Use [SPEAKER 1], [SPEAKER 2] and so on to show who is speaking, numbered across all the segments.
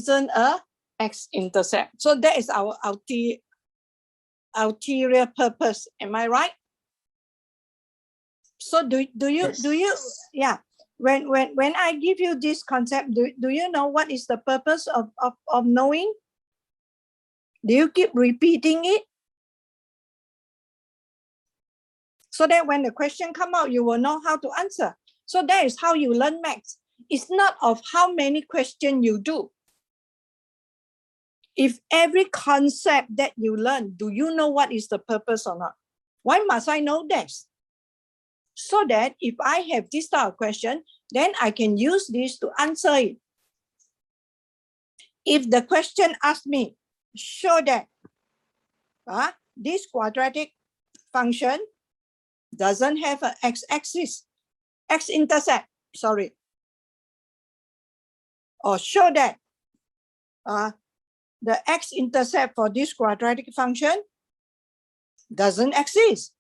[SPEAKER 1] isn't a x-intercept. So that is our ulterior purpose. Am I right? So do you yeah, when I give you this concept, do you know what is the purpose of knowing? Do you keep repeating it? So that when the question come out, you will know how to answer. So that is how you learn maths. It's not of how many questions you do. If every concept that you learn, do you know what is the purpose or not? Why must I know this? So that if I have this type of question, then I can use this to answer it. If the question asks me, show that this quadratic function doesn't have an x-axis, x-intercept, sorry. Or show that the x-intercept for this quadratic function doesn't exist.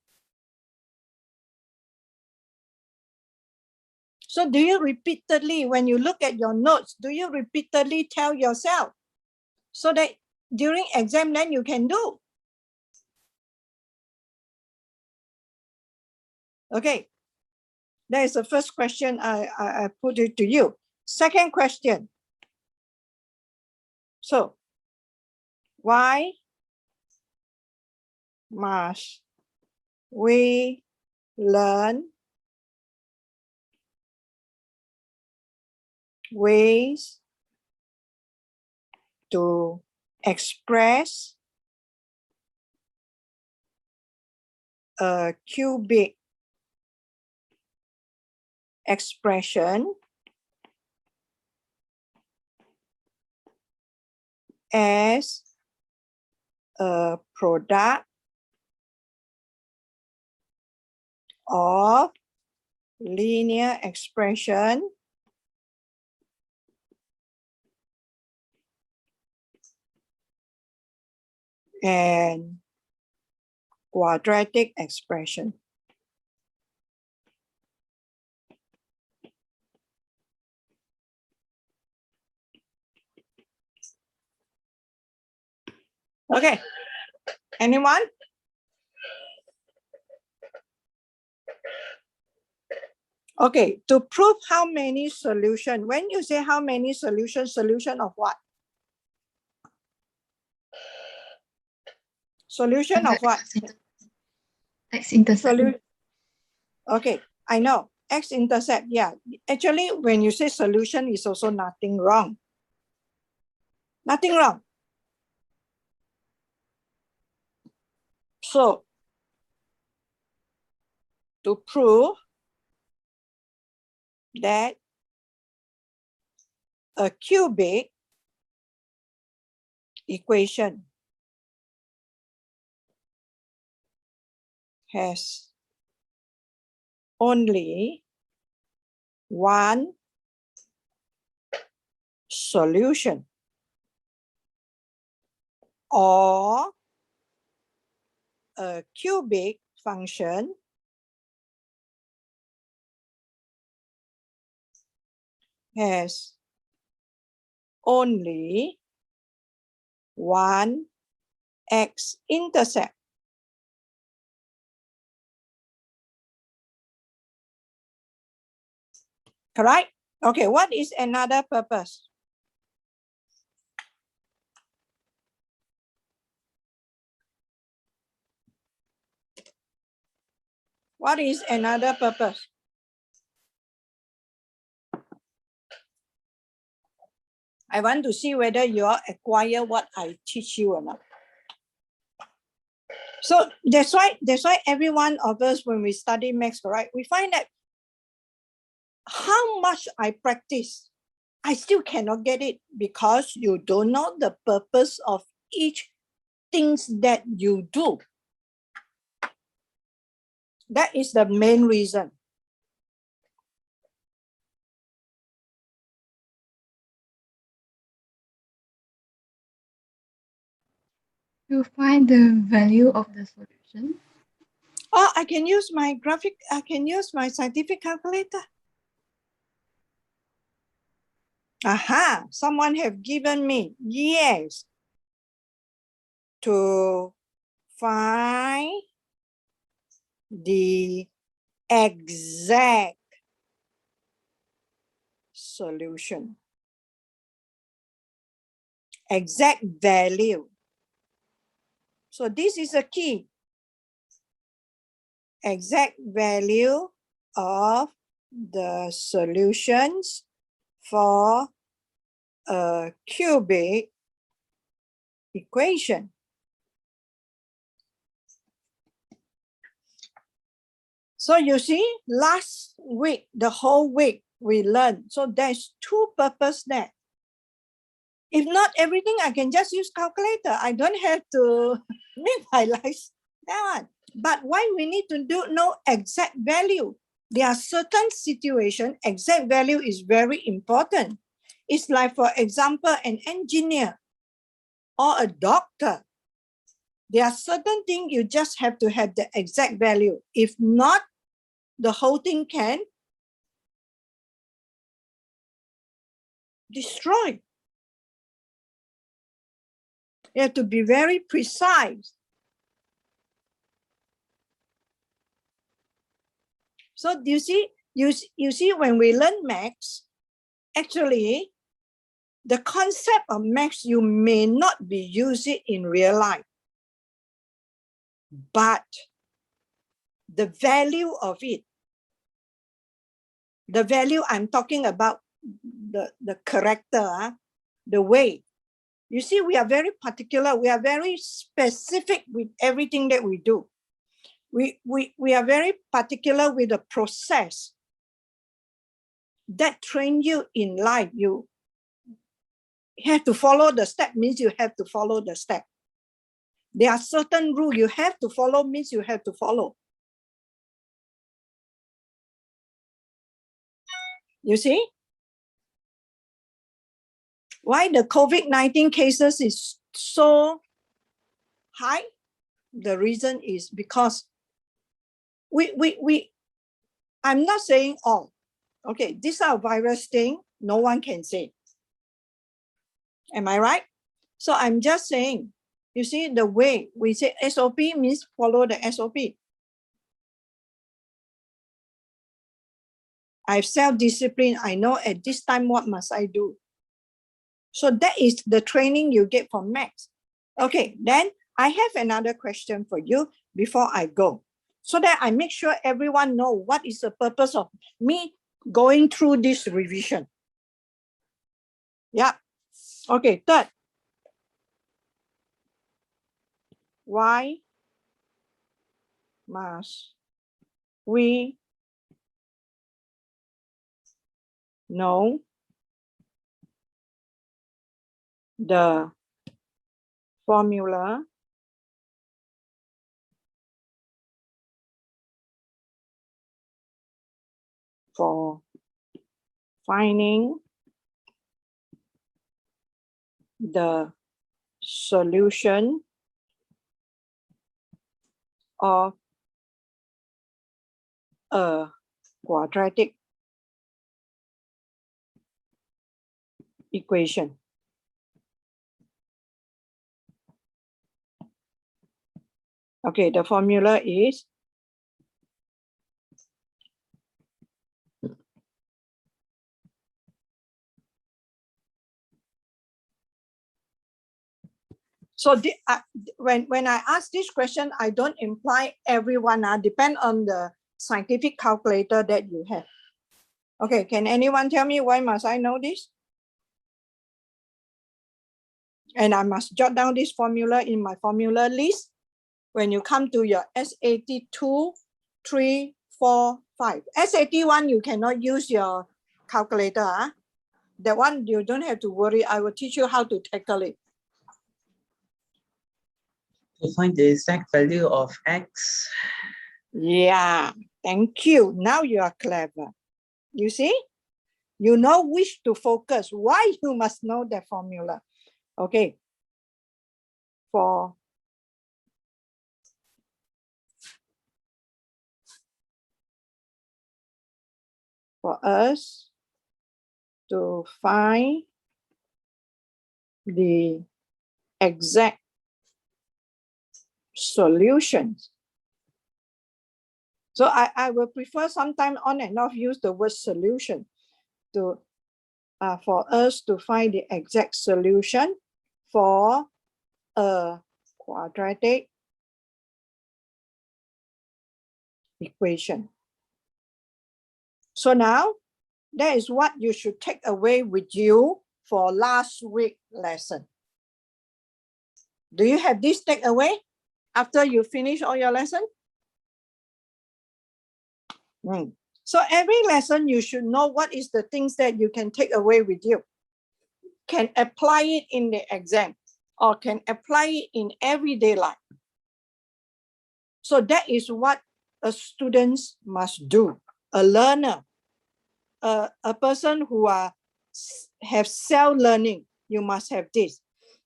[SPEAKER 1] So do you repeatedly, when you look at your notes, do you repeatedly tell yourself so that during exam then you can do? Okay, that is the first question I put it to you. Second question. So, why must we learn ways to express a cubic expression as a product of linear expression and quadratic expression. Okay, anyone? Okay, to prove how many solutions, when you say how many solutions, solution of what? Solution of what?
[SPEAKER 2] X-intercept.
[SPEAKER 1] Okay, I know. X-intercept, yeah. Actually, when you say solution, is also nothing wrong. Nothing wrong. So, to prove that a cubic equation has only one solution, or a cubic function has only one x-intercept. Correct? Okay, what is another purpose? What is another purpose? I want to see whether you all acquire what I teach you or not. So that's why every one of us, when we study maths, right, we find that how much I practice, I still cannot get it because you don't know the purpose of each things that you do. That is the main reason.
[SPEAKER 2] To find the value of the solution.
[SPEAKER 1] Oh, I can use my scientific calculator. Aha, someone have given me, yes. To find the exact solution, exact value. So this is a key. Exact value of the solutions for a cubic equation. So you see, last week, the whole week we learned. So there's two purposes there. If not everything, I can just use calculator. I don't have to make my life that one. But why we need to know exact value? There are certain situations, exact value is very important. It's like, for example, an engineer or a doctor. There are certain things you just have to have the exact value. If not, the whole thing can destroy. You have to be very precise. So do you see, you see when we learn maths, actually, the concept of maths, you may not be using in real life, but the value of it, the value I'm talking about, the character, the way. You see, we are very particular. We are very specific with everything that we do. We are very particular with the process that train you in life. You have to follow the step, means you have to follow the step. There are certain rules you have to follow, means you have to follow. You see? Why the COVID-19 cases is so high? The reason is because I'm not saying all. Okay, this are virus thing, no one can say. Am I right? So I'm just saying, you see, the way we say SOP means follow the SOP. I have self-discipline. I know at this time, what must I do? So that is the training you get from Max. Okay, then I have another question for you before I go, so that I make sure everyone know what is the purpose of me going through this revision. Yeah. Okay, third. Why must we know the formula for finding the solution of a quadratic equation? Okay, the formula is so when I ask this question, I don't imply everyone, depend on the scientific calculator that you have. Okay, can anyone tell me why must I know this? And I must jot down this formula in my formula list when you come to your SAT 2, 3, 4, 5. SAT 1, you cannot use your calculator. That one, you don't have to worry. I will teach you how to tackle it.
[SPEAKER 3] To find the exact value of x.
[SPEAKER 1] Yeah, thank you. Now you are clever. You see? You know which to focus. Why you must know the formula. Okay. For us to find the exact solutions. So I will prefer sometime on and off use the word solution to for us to find the exact solution for a quadratic equation. So now that is what you should take away with you for last week lesson. Do you have this takeaway after you finish all your lesson? So every lesson you should know what is the things that you can take away with you. Can apply it in the exam or can apply it in everyday life. So that is what a student must do. A learner, a person who have self-learning, you must have this.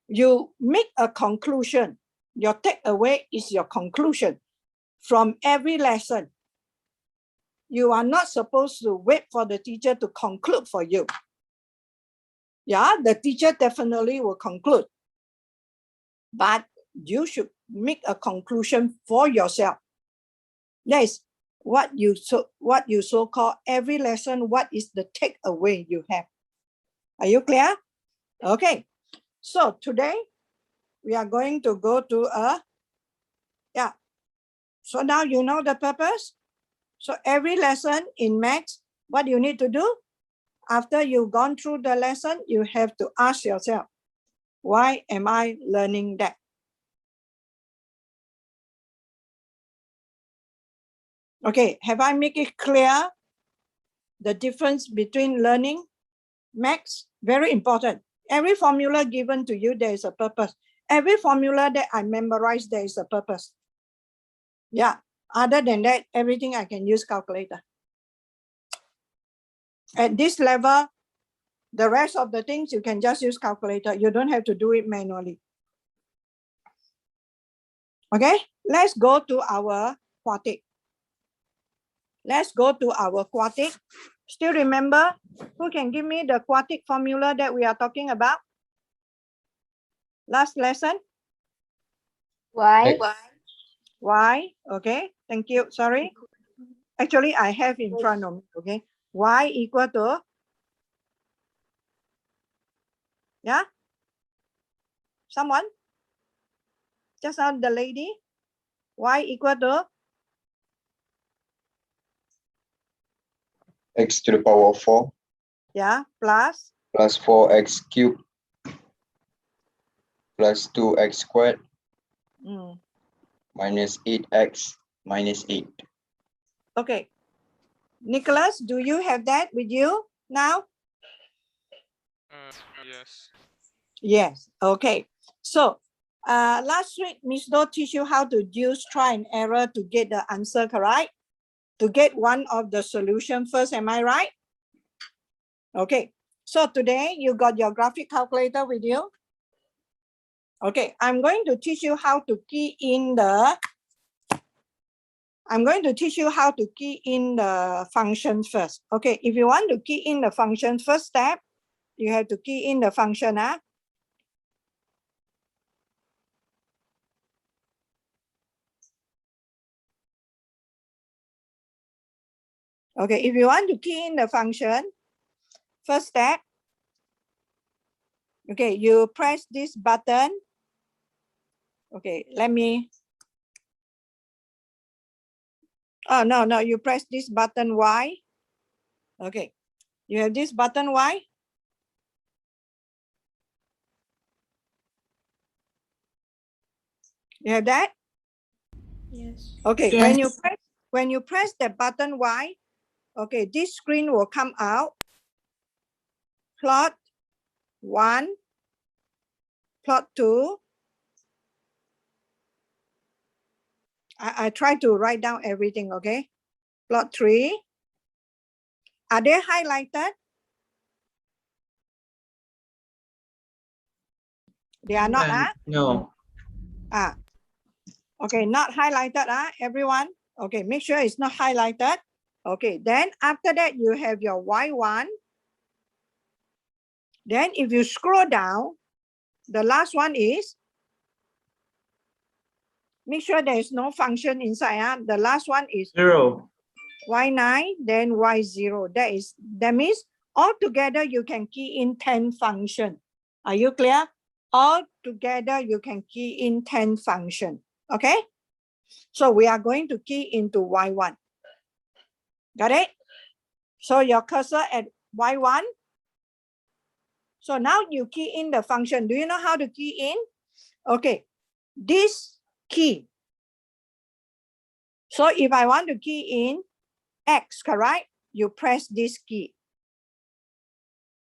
[SPEAKER 1] You make a conclusion. Your takeaway is your conclusion from every lesson. You are not supposed to wait for the teacher to conclude for you. Yeah, the teacher definitely will conclude. But you should make a conclusion for yourself. That is what you so call every lesson, what is the takeaway you have. Are you clear? Okay. So today we are going to go to so now you know the purpose. So every lesson in maths, what you need to do after you've gone through the lesson, you have to ask yourself, why am I learning that? Okay, have I made it clear the difference between learning maths? Very important. Every formula given to you, there is a purpose. Every formula that I memorize, there is a purpose. Yeah, other than that, everything I can use calculator. At this level, the rest of the things you can just use calculator. You don't have to do it manually. Okay, let's go to our quadratic. Let's go to our quadratic. Still remember, who can give me the quadratic formula that we are talking about? Last lesson?
[SPEAKER 2] Y.
[SPEAKER 1] Y, okay, thank you, sorry. Actually, I have in front of me, okay? Y equal to, yeah? Someone? Just now the lady? Y equal to?
[SPEAKER 4] X to the power of 4
[SPEAKER 1] Yeah, plus?
[SPEAKER 4] plus 4x cubed plus 2x squared minus 8x minus 8.
[SPEAKER 1] Okay. Nicholas, do you have that with you now?
[SPEAKER 5] Yes.
[SPEAKER 1] Yes, okay. So last week, Ms. Do teach you how to use try and error to get the answer correct, to get one of the solution first, am I right? Okay, so today you got your graphic calculator with you. Okay, I'm going to teach you how to key in the function first. Okay, if you want to key in the function, first step, you have to key in the function. Okay, if you want to key in the function, first step, okay, you press this button. Okay, let me, oh, no, you press this button Y. Okay, you have this button Y. You have that?
[SPEAKER 2] Yes.
[SPEAKER 1] Okay,
[SPEAKER 2] Yes.
[SPEAKER 1] when you press the button Y, okay, this screen will come out. Plot 1, plot 2. I try to write down everything, okay? Plot 3. Are they highlighted? They are not,
[SPEAKER 3] No.
[SPEAKER 1] Okay, not highlighted, everyone. Okay, make sure it's not highlighted. Okay, then after that, you have your Y1. Then if you scroll down, the last one is, make sure there is no function inside. The last one is
[SPEAKER 3] 0.
[SPEAKER 1] y9, then y0. That means altogether you can key in 10 function. Are you clear? All together you can key in 10 function. Okay? So we are going to key into y1. Got it? So your cursor at y1. So now you key in the function. Do you know how to key in? Okay. This key. So if I want to key in X, correct? You press this key.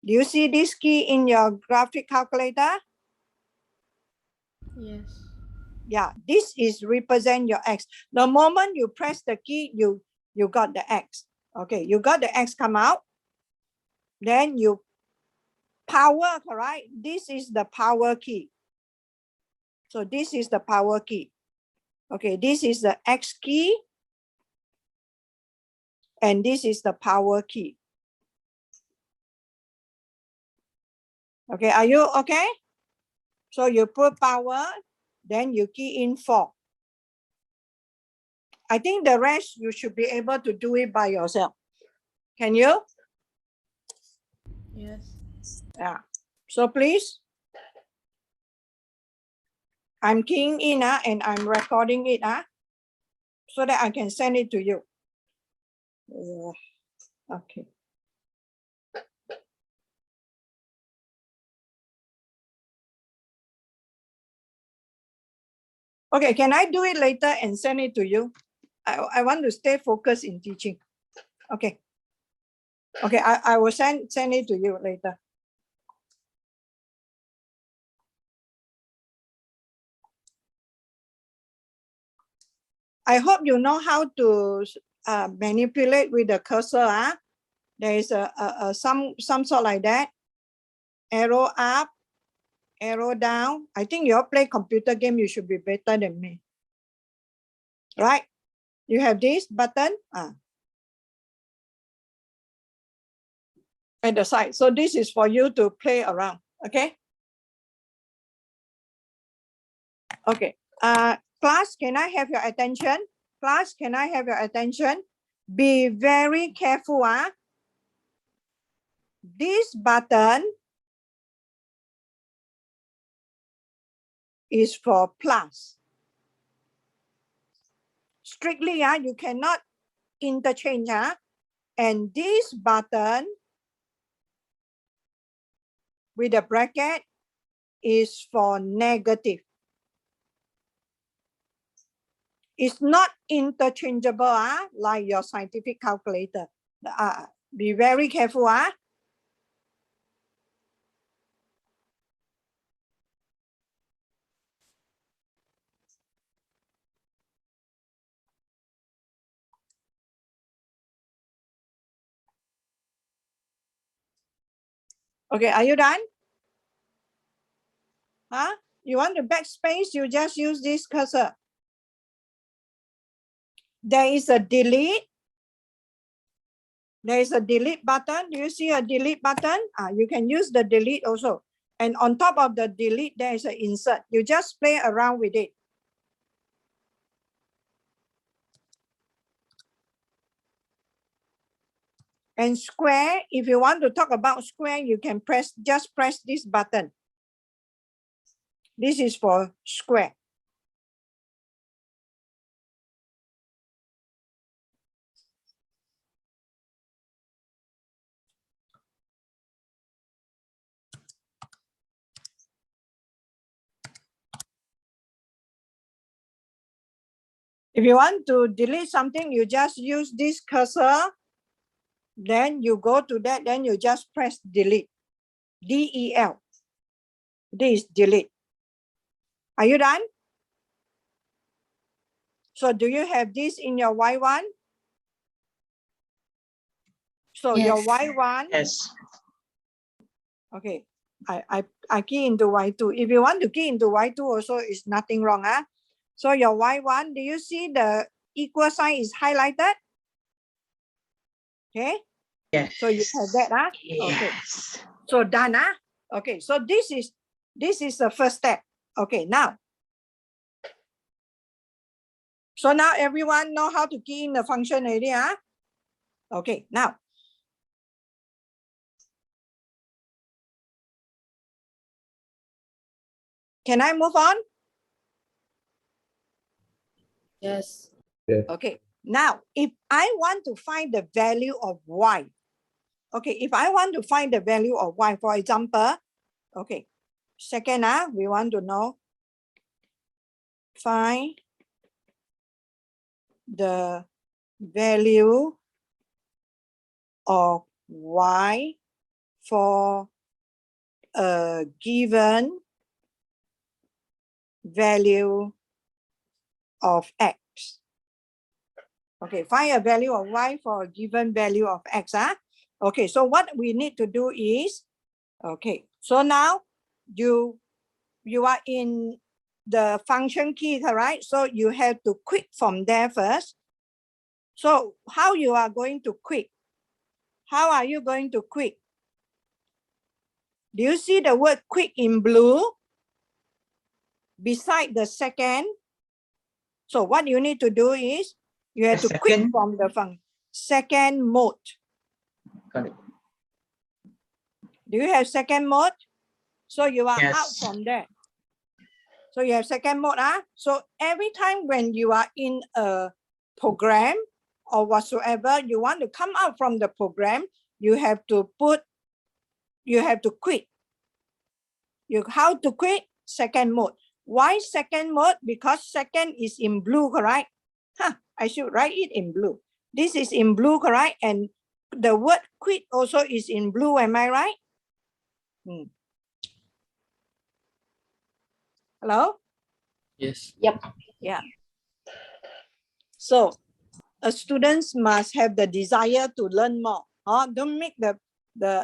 [SPEAKER 1] Do you see this key in your graphic calculator?
[SPEAKER 5] Yes.
[SPEAKER 1] Yeah, this is represent your X. The moment you press the key, you got the X. Okay, you got the X come out. Then you power, correct? This is the power key. So this is the power key. Okay, this is the X key. And this is the power key. Okay, are you okay? So you put power, then you key in 4. I think the rest you should be able to do it by yourself. Can you?
[SPEAKER 5] Yes.
[SPEAKER 1] Yeah. So please, I'm keying in and I'm recording it so that I can send it to you. Okay. Okay, can I do it later and send it to you? I want to stay focused in teaching. Okay. Okay, I will send it to you later. I hope you know how to manipulate with the cursor. There is some sort like that. Arrow up, arrow down. I think you all play computer game, you should be better than me. Right? You have this button at the side. So this is for you to play around. Okay? Okay. Class, can I have your attention? Class, can I have your attention? Be very careful. This button is for plus. Strictly, you cannot interchange. And this button with a bracket is for negative. It's not interchangeable like your scientific calculator. Be very careful. Okay, are you done? You want the backspace, you just use this cursor. There is a delete. There is a delete button. Do you see a delete button? You can use the delete also. And on top of the delete, there is an insert. You just play around with it. And square, if you want to talk about square, you can just press this button. This is for square. If you want to delete something, you just use this cursor. Then you go to that, then you just press delete. D-E-L. This is delete. Are you done? So do you have this in your Y1? So
[SPEAKER 2] Yes.
[SPEAKER 1] your Y1.
[SPEAKER 3] Yes.
[SPEAKER 1] Okay. I key into Y2. If you want to key into Y2 also, it's nothing wrong. So your Y1, do you see the equal sign is highlighted? Okay.
[SPEAKER 3] Yes.
[SPEAKER 1] So you have that, okay.
[SPEAKER 3] Yes.
[SPEAKER 1] So done, okay. So this is the first step. Okay, now. So now everyone know how to key in the function already, Okay, now. Can I move on?
[SPEAKER 5] Yes.
[SPEAKER 1] Okay, now if I want to find the value of y, okay, if I want to find the value of y, for example, okay, second, we want to know, find the value of y for a given value of x. Okay, find a value of y for a given value of x. Okay, so what we need to do is, okay, so now you are in the function key, right? So you have to quit from there first. So how you are going to quit? How are you going to quit? Do you see the word quit in blue beside the second? So what you need to do is you have to quit
[SPEAKER 3] Second.
[SPEAKER 1] from the second mode.
[SPEAKER 3] Got it.
[SPEAKER 1] Do you have second mode? So you are out
[SPEAKER 3] Yes.
[SPEAKER 1] from there. So you have second mode. So every time when you are in a program or whatsoever, you want to come out from the program, you have to quit. How to quit? Second mode. Why second mode? Because second is in blue, correct? I should write it in blue. This is in blue, correct? And the word quit also is in blue, am I right? Hello?
[SPEAKER 5] Yes.
[SPEAKER 2] Yep.
[SPEAKER 1] Yeah. So students must have the desire to learn more. Don't make the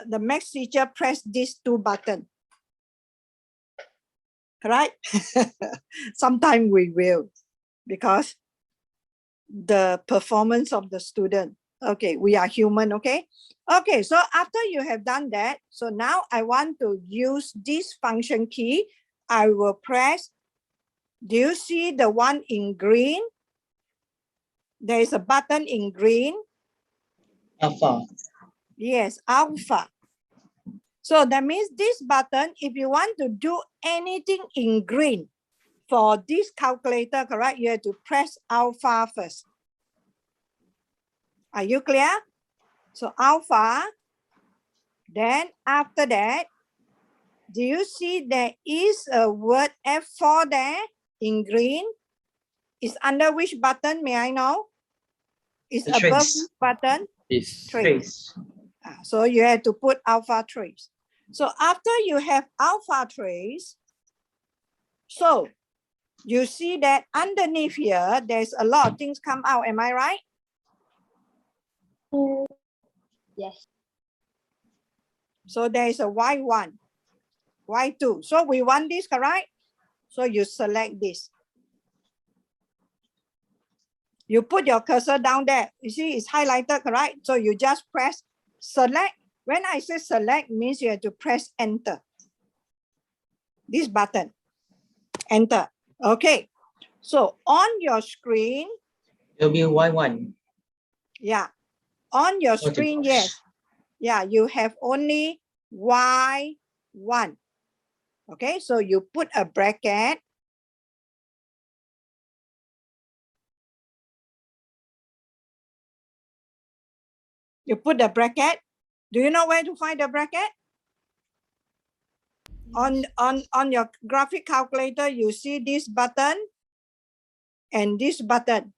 [SPEAKER 1] math teacher press these two buttons. Right? Sometimes we will, because the performance of the student. Okay, we are human, okay? Okay, so after you have done that, so now I want to use this function key. I will press, do you see the one in green? There is a button in green.
[SPEAKER 3] Alpha.
[SPEAKER 1] Yes, alpha. So that means this button, if you want to do anything in green for this calculator, correct, you have to press alpha first. Are you clear? So alpha, then after that, do you see there is a word F4 there in green? Is under which button, may I know? Is
[SPEAKER 3] The
[SPEAKER 1] above
[SPEAKER 3] trace.
[SPEAKER 1] which button?
[SPEAKER 5] Yes.
[SPEAKER 1] Trace. So you have to put alpha trace. So after you have alpha trace, so you see that underneath here, there's a lot of things come out, am I right?
[SPEAKER 2] Yes.
[SPEAKER 1] So there is a Y1, Y2. So we want this, correct? So you select this. You put your cursor down there. You see it's highlighted, correct? So you just press select. When I say select, means you have to press enter. This button, enter. Okay. So on your screen,
[SPEAKER 3] It'll be Y1.
[SPEAKER 1] yeah. On your screen, yes. Yeah, you have only Y1. Okay, so you put a bracket. You put the bracket. Do you know where to find the bracket? On your graphic calculator, you see this button and this button,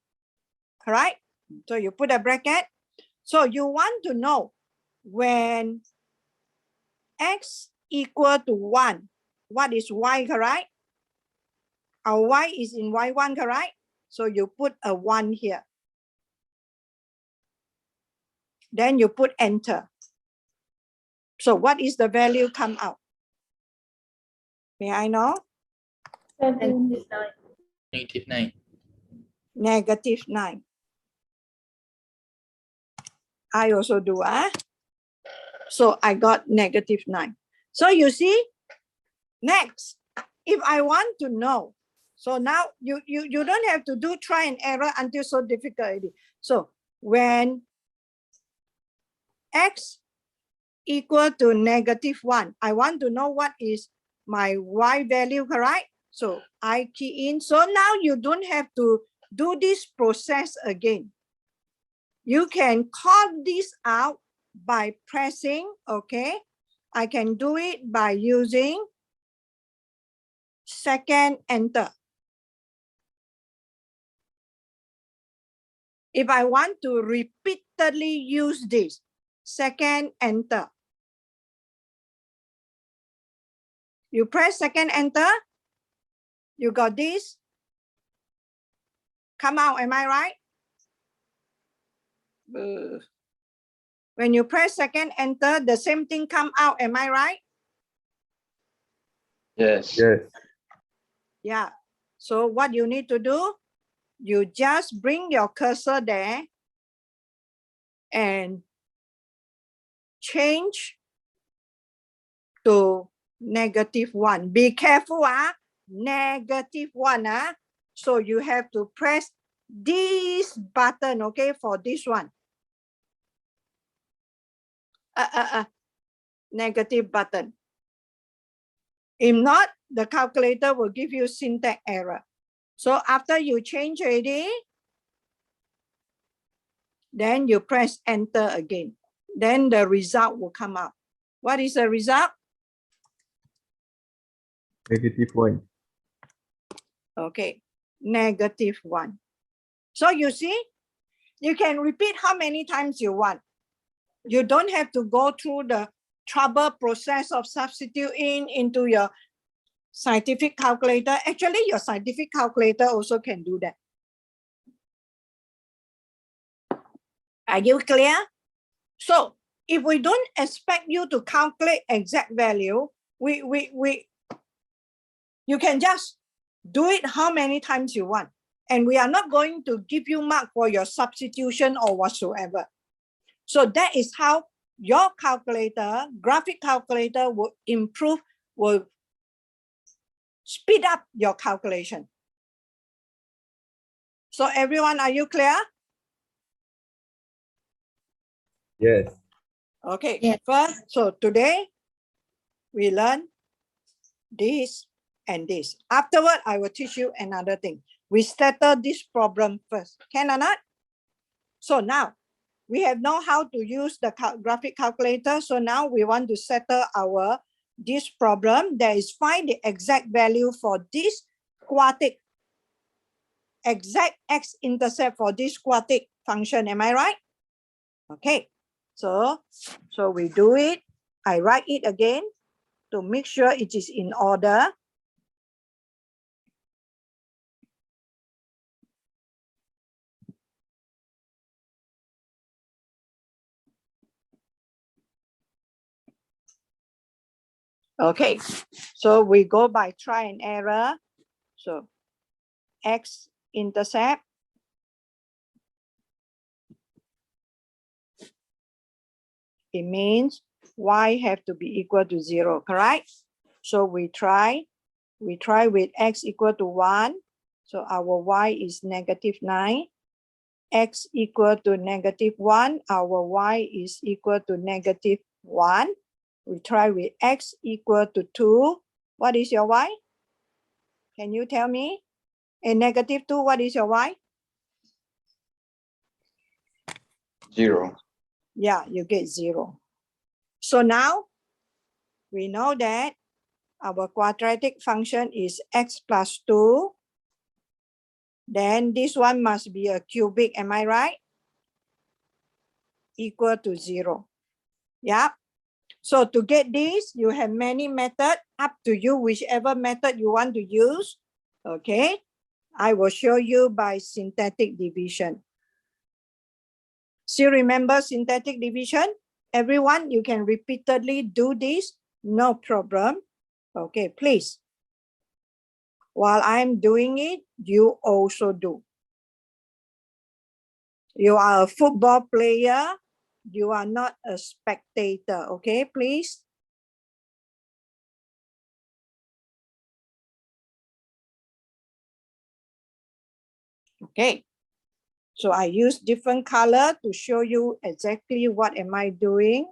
[SPEAKER 1] right? So you put a bracket. So you want to know when x equal to 1, what is y, correct? Our y is in Y1, correct? So you put a 1 here. Then you put enter. So what is the value come out? May I know?
[SPEAKER 5] -9.
[SPEAKER 1] -9. I also do. So I got -9. So you see, next, if I want to know, so now you don't have to do try and error until so difficult already. So when x equal to -1, I want to know what is my y value, correct? So I key in. So now you don't have to do this process again. You can call this out by pressing, okay? I can do it by using second enter. If I want to repeatedly use this, second enter. You press second enter, you got this. Come out, am I right? When you press second enter, the same thing come out, am I right?
[SPEAKER 4] Yes.
[SPEAKER 1] Yeah. So what you need to do, you just bring your cursor there and change to -1. Be careful, -1. So you have to press this button, okay, for this one. Negative button. If not, the calculator will give you syntax error. So after you change already, then you press enter again. Then the result will come out. What is the result?
[SPEAKER 6] -1.
[SPEAKER 1] Okay, -1. So you see, you can repeat how many times you want. You don't have to go through the trouble process of substituting into your scientific calculator. Actually, your scientific calculator also can do that. Are you clear? So if we don't expect you to calculate exact value, you can just do it how many times you want. And we are not going to give you mark for your substitution or whatsoever. So that is how your calculator, graphic calculator, will improve, will speed up your calculation. So everyone, are you clear?
[SPEAKER 6] Yes.
[SPEAKER 1] Okay,
[SPEAKER 5] Yes.
[SPEAKER 1] first, so today we learn this and this. Afterward, I will teach you another thing. We settle this problem first, can or not? So now we have know how to use the graphic calculator. So now we want to settle this problem. That is, find the exact value for this quadratic, exact x-intercept for this quadratic function. Am I right? Okay. So we do it. I write it again to make sure it is in order. Okay, so we go by try and error. So x-intercept it means y have to be equal to 0, correct? So we try with x equal to 1. So our y is -9. X equal to -1, our y is equal to -1. We try with x equal to 2. What is your y? Can you tell me? And -2, what is your y?
[SPEAKER 4] 0.
[SPEAKER 1] Yeah, you get 0. So now we know that our quadratic function is x plus 2. Then this one must be a cubic, am I right? Equal to 0. Yeah. So to get this, you have many methods, up to you, whichever method you want to use. Okay. I will show you by synthetic division. Still remember synthetic division? Everyone, you can repeatedly do this, no problem. Okay, please. While I'm doing it, you also do. You are a football player. You are not a spectator, okay, please? Okay. So I use different color to show you exactly what am I doing.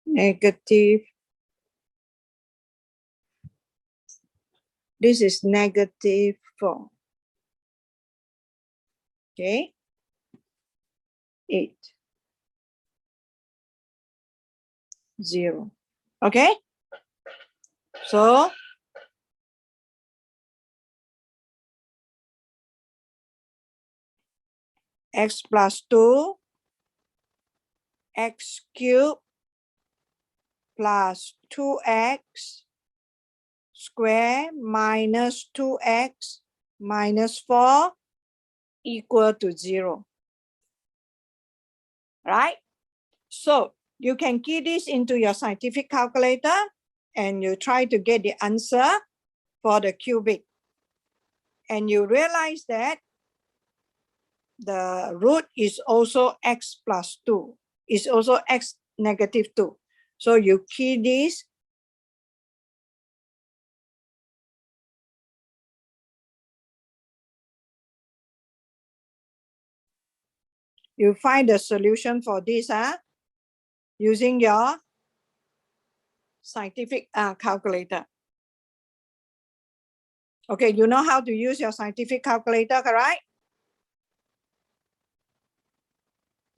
[SPEAKER 1] Negative. This is negative 4. Okay. 8. 0. Okay. So x plus 2, x cubed plus 2x square minus 2x minus 4 equal to 0. Right? So you can key this into your scientific calculator and you try to get the answer for the cubic. And you realize that the root is also x plus 2, is also x negative 2. So you key this. You find the solution for this using your scientific calculator. Okay, you know how to use your scientific calculator, correct?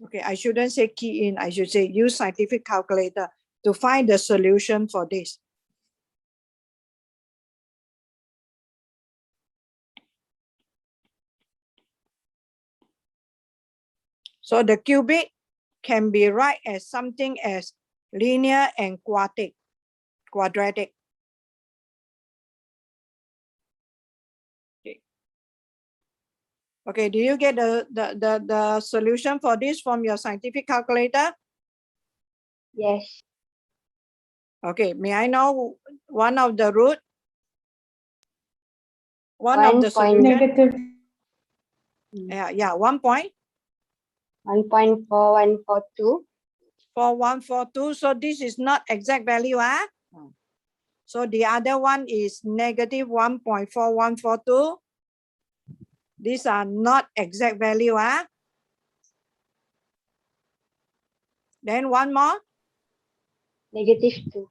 [SPEAKER 1] Okay, I shouldn't say key in, I should say use scientific calculator to find the solution for this. So the cubic can be write as something as linear and quadratic. Okay. Okay, do you get the solution for this from your scientific calculator?
[SPEAKER 7] Yes.
[SPEAKER 1] Okay, may I know one of the root? One of the solution?
[SPEAKER 7] Negative
[SPEAKER 1] Yeah, 1 point.
[SPEAKER 7] 1.4142.
[SPEAKER 1] 4142. So this is not exact value. So the other one is negative 1.4142. These are not exact value. Then one more.
[SPEAKER 7] Negative 2.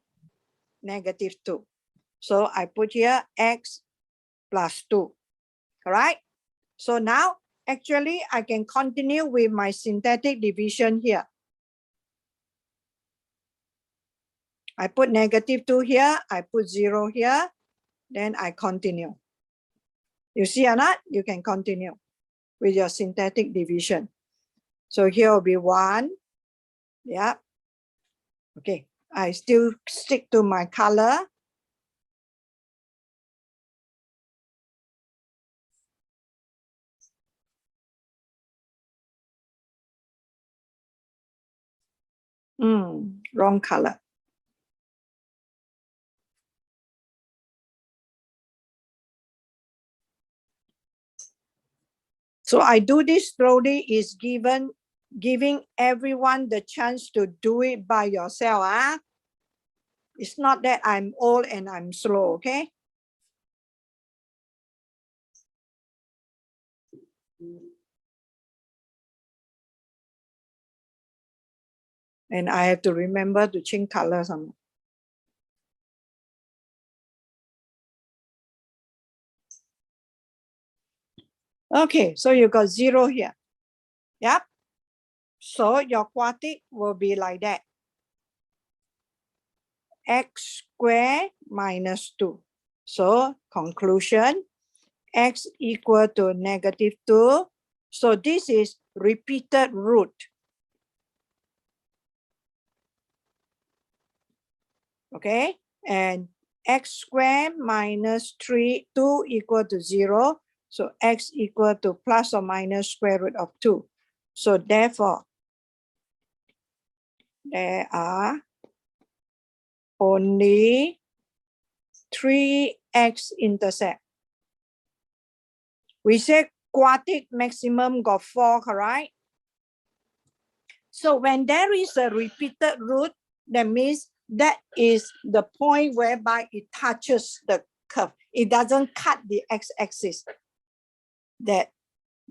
[SPEAKER 1] Negative 2. So I put here x plus 2. Correct? So now actually I can continue with my synthetic division here. I put negative 2 here, I put 0 here, then I continue. You see or not? You can continue with your synthetic division. So here will be 1. Yeah. Okay. I still stick to my color. Wrong color. So I do this slowly is giving everyone the chance to do it by yourself. It's not that I'm old and I'm slow, okay? And I have to remember to change color some. Okay, so you got 0 here. Yep. So your quatic will be like that. X squared minus 2. So conclusion, x equal to -2. So this is repeated root. Okay, and x squared minus 2 equal to 0. So x equal to plus or minus square root of 2. So therefore, there are only 3 x-intercept. We say quatic maximum got 4, correct? So when there is a repeated root, that means that is the point whereby it touches the curve. It doesn't cut the x-axis. That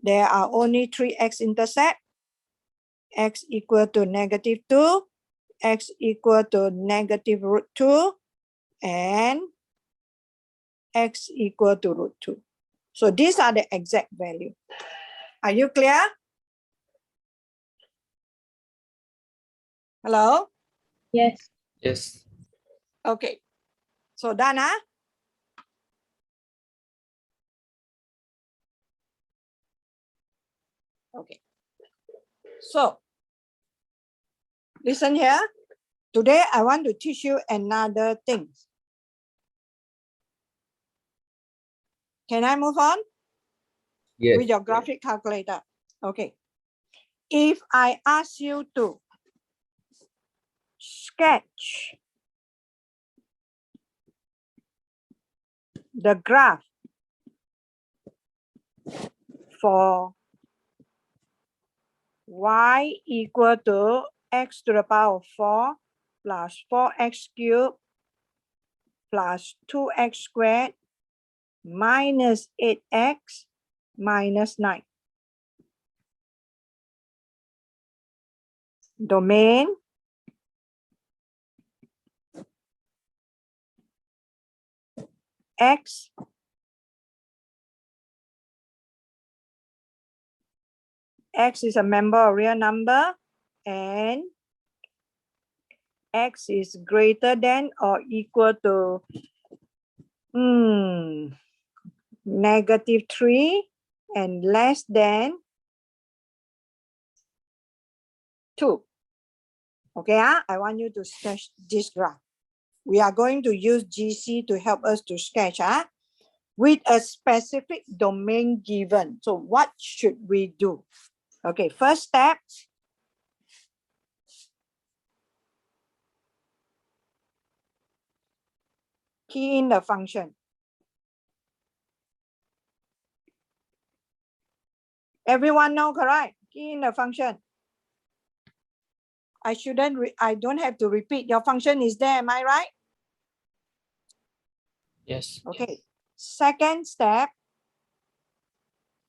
[SPEAKER 1] there are only 3 x-intercept. X equal to -2, x equal to -√2, and x equal to √2. So these are the exact value. Are you clear? Hello?
[SPEAKER 7] Yes.
[SPEAKER 5] Yes.
[SPEAKER 1] Okay. So done, huh? Okay. So listen here. Today I want to teach you another thing. Can I move on?
[SPEAKER 6] Yes.
[SPEAKER 1] With your graphic calculator? Okay. If I ask you to sketch the graph for y equal to x to the power of 4 plus 4x cubed plus 2x squared minus 8x minus 9. Domain x is a member of real number, and x is greater than or equal to -3 and less than 2. Okay, I want you to sketch this graph. We are going to use GC to help us to sketch with a specific domain given. So what should we do? Okay, first step. Key in the function. Everyone know, correct? Key in the function. I don't have to repeat. Your function is there, am I right?
[SPEAKER 5] Yes.
[SPEAKER 1] Okay. Second step,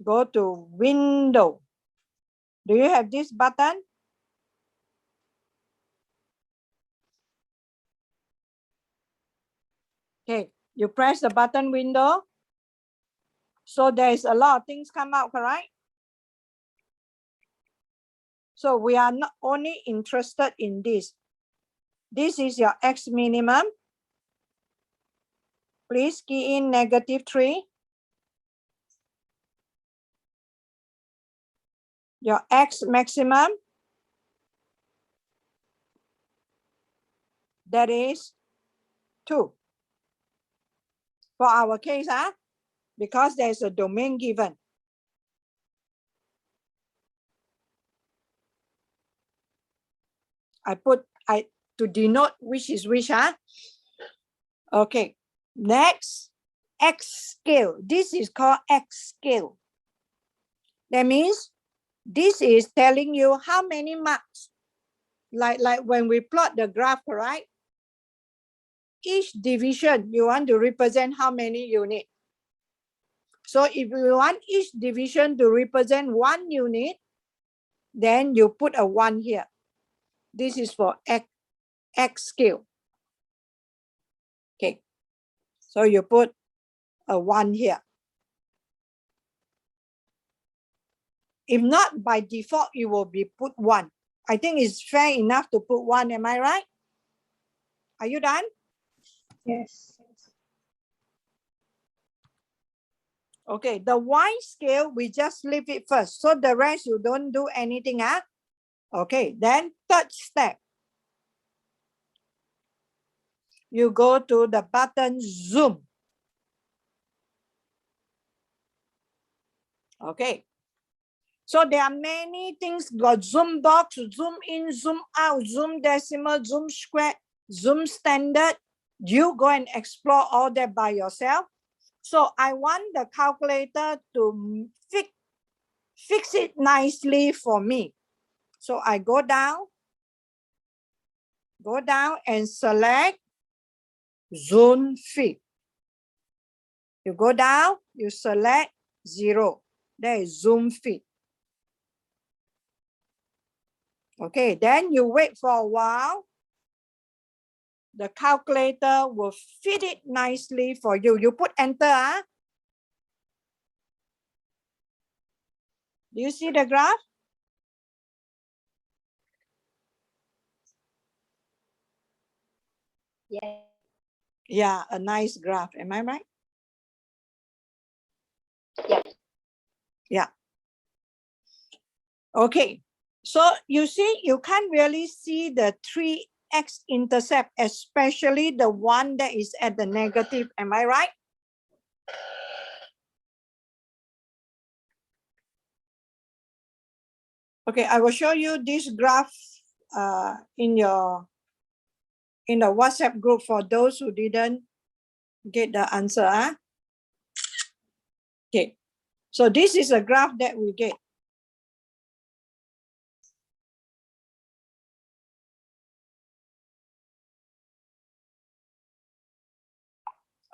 [SPEAKER 1] go to window. Do you have this button? Okay, you press the button window. So there's a lot of things come out, correct? So we are not only interested in this. This is your x minimum. Please key in -3. Your x maximum, that is 2. For our case, because there's a domain given. I put to denote which is which, Okay, next, x scale. This is called x scale. That means this is telling you how many marks. Like when we plot the graph, right? Each division, you want to represent how many units. So if you want each division to represent 1 unit, then you put a 1 here. This is for X scale. Okay. So you put a 1 here. If not, by default, it will be put 1. I think it's fair enough to put 1. Am I right? Are you done?
[SPEAKER 2] Yes.
[SPEAKER 1] Okay, the Y scale, we just leave it first. So the rest, you don't do anything. Okay, then third step. You go to the button zoom. Okay. So there are many things, got zoom box, zoom in, zoom out, zoom decimal, zoom square, zoom standard. You go and explore all that by yourself. So I want the calculator to fix it nicely for me. So I go down and select zone fit. You go down, you select 0. That is zoom fit. Okay, then you wait for a while. The calculator will fit it nicely for you. You put enter. Do you see the graph?
[SPEAKER 7] Yes.
[SPEAKER 1] Yeah, a nice graph. Am I right?
[SPEAKER 7] Yes.
[SPEAKER 1] Yeah. Okay. So you see, you can't really see the 3x-intercept, especially the one that is at the negative. Am I right? Okay, I will show you this graph in the WhatsApp group for those who didn't get the answer. Okay, so this is a graph that we get.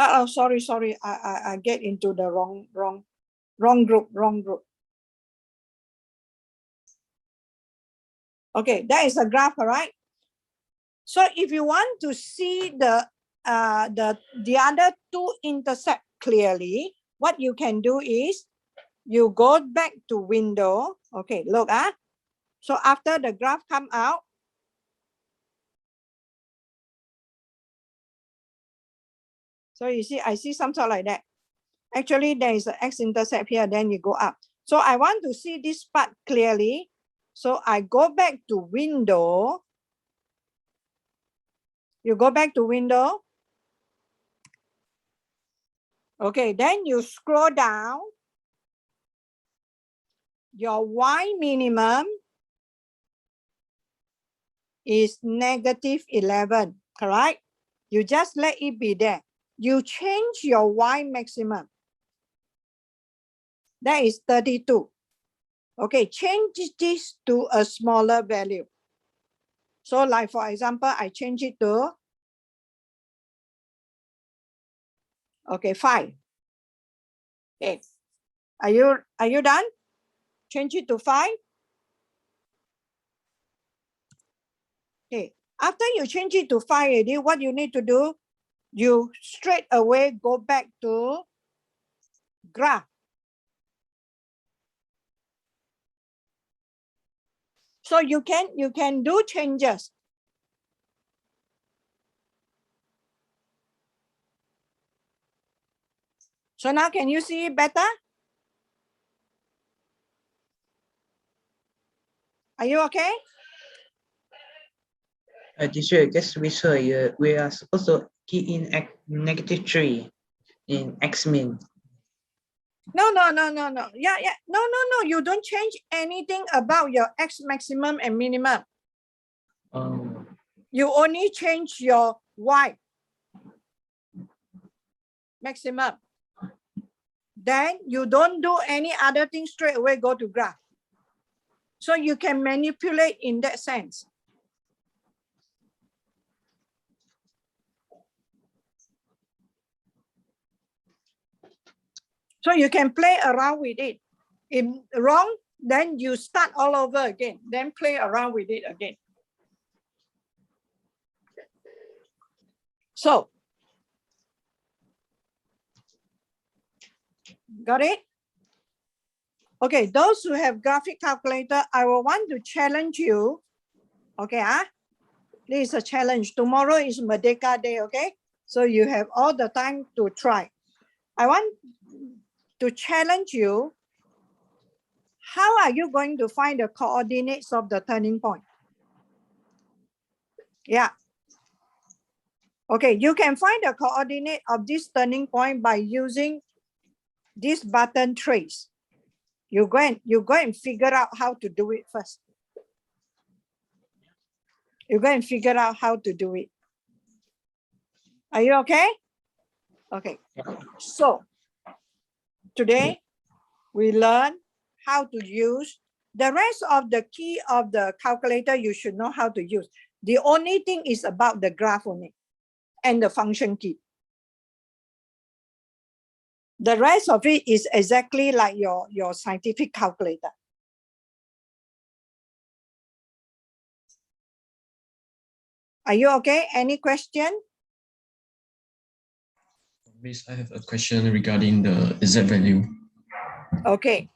[SPEAKER 1] Oh, sorry. I get into the wrong group. Okay, that is a graph, all right? So if you want to see the other two intercept clearly, what you can do is you go back to window. Okay, look. So after the graph come out, so you see, I see some sort like that. Actually, there is an x-intercept here, then you go up. So I want to see this part clearly. So I go back to window. You go back to window. Okay, then you scroll down. Your Y minimum is -11, correct? You just let it be there. You change your Y maximum. That is 32. Okay, change this to a smaller value. So like for example, I change it to, okay, 5. Okay, are you done? Change it to 5. Okay, after you change it to 5 already, what you need to do, you straight away go back to graph. So you can do changes. So now can you see it better? Are you okay?
[SPEAKER 3] Teacher, just be sure we are supposed to key in -3 in X min.
[SPEAKER 1] No. Yeah. No. You don't change anything about your X maximum and minimum.
[SPEAKER 3] Oh.
[SPEAKER 1] You only change your Y maximum. Then you don't do any other thing, straight away go to graph. So you can manipulate in that sense. So you can play around with it. If wrong, then you start all over again, then play around with it again. So, got it? Okay, those who have graphic calculator, I will want to challenge you. Okay, this is a challenge. Tomorrow is Merdeka Day, okay? So you have all the time to try. I want to challenge you. How are you going to find the coordinates of the turning point? Yeah. Okay, you can find the coordinate of this turning point by using this button trace. You go and figure out how to do it first. You go and figure out how to do it. Are you okay? Okay. So today we learn how to use the rest of the key of the calculator. You should know how to use. The only thing is about the graph only and the function key. The rest of it is exactly like your scientific calculator. Are you okay? Any question?
[SPEAKER 8] Miss, I have a question regarding the exact value.
[SPEAKER 1] Okay.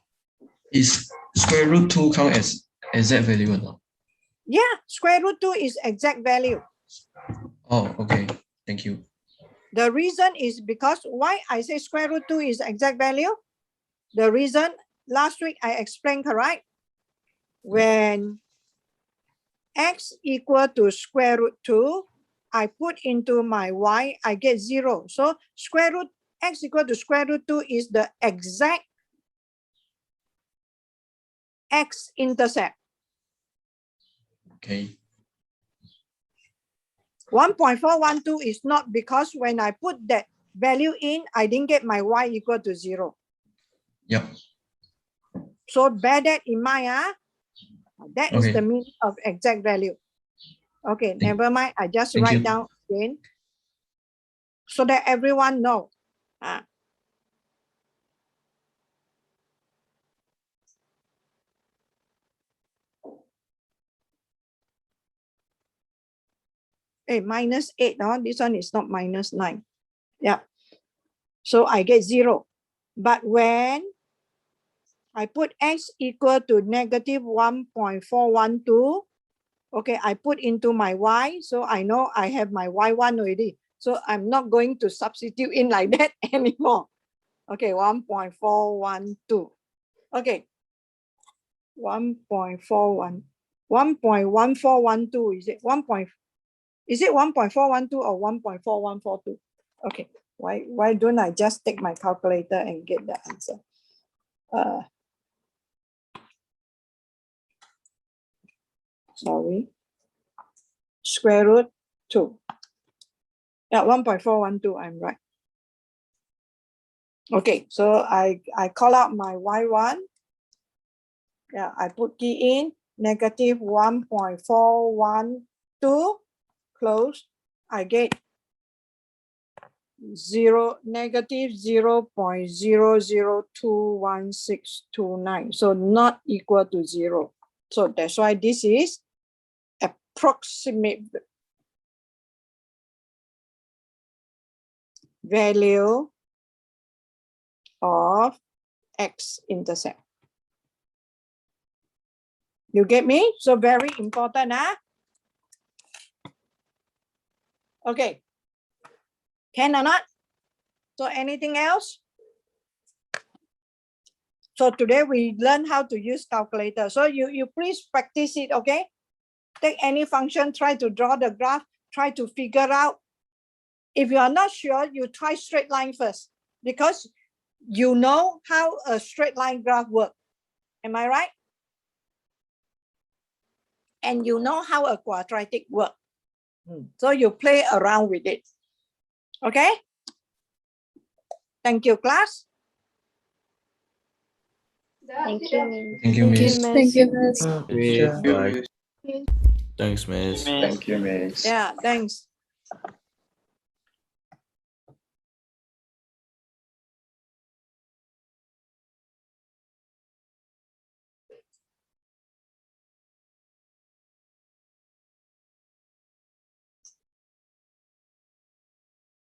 [SPEAKER 8] Is square root 2 count as exact value or not?
[SPEAKER 1] Yeah, square root 2 is exact value.
[SPEAKER 8] Oh, okay. Thank you.
[SPEAKER 1] The reason is because why I say square root 2 is exact value? The reason last week I explained, correct? When x equal to square root 2, I put into my y, I get 0. So square root x equal to square root 2 is the exact x-intercept.
[SPEAKER 8] Okay.
[SPEAKER 1] 1.412 is not because when I put that value in, I didn't get my y equal to 0.
[SPEAKER 8] Yep.
[SPEAKER 1] So bear that in mind. That is
[SPEAKER 8] Okay.
[SPEAKER 1] the meaning of exact value. Okay, never mind. I just
[SPEAKER 8] Thank
[SPEAKER 1] write
[SPEAKER 8] you.
[SPEAKER 1] down again so that everyone know. Hey, minus 8. This one is not minus 9. Yeah. So I get 0. But when I put x equal to negative 1.412, okay, I put into my y. So I know I have my y1 already. So I'm not going to substitute in like that anymore. Okay, 1.412. Okay. 1.41. 1.1412, is it 1. Is it 1.412 or 1.4142? Okay, why don't I just take my calculator and get the answer? Sorry. Square root 2. Yeah, 1.412, I'm right. Okay, so I call out my y1. Yeah, I put key in negative 1.412, close. I get negative 0.002169. So not equal to 0. So that's why this is approximate value of x-intercept. You get me? So very important, Okay. Can or not? So anything else? So today we learn how to use calculator. So you please practice it, okay? Take any function, try to draw the graph, try to figure out. If you are not sure, you try straight line first because you know how a straight line graph works. Am I right? And you know how a quadratic works. So you play around with it. Okay? Thank you, class.
[SPEAKER 7] Thank you.
[SPEAKER 8] Thank you, Miss.
[SPEAKER 2] Thank you, Miss.
[SPEAKER 6] Miss, bye.
[SPEAKER 8] Thanks, Miss.
[SPEAKER 4] Thank you, Miss.
[SPEAKER 1] Yeah, thanks.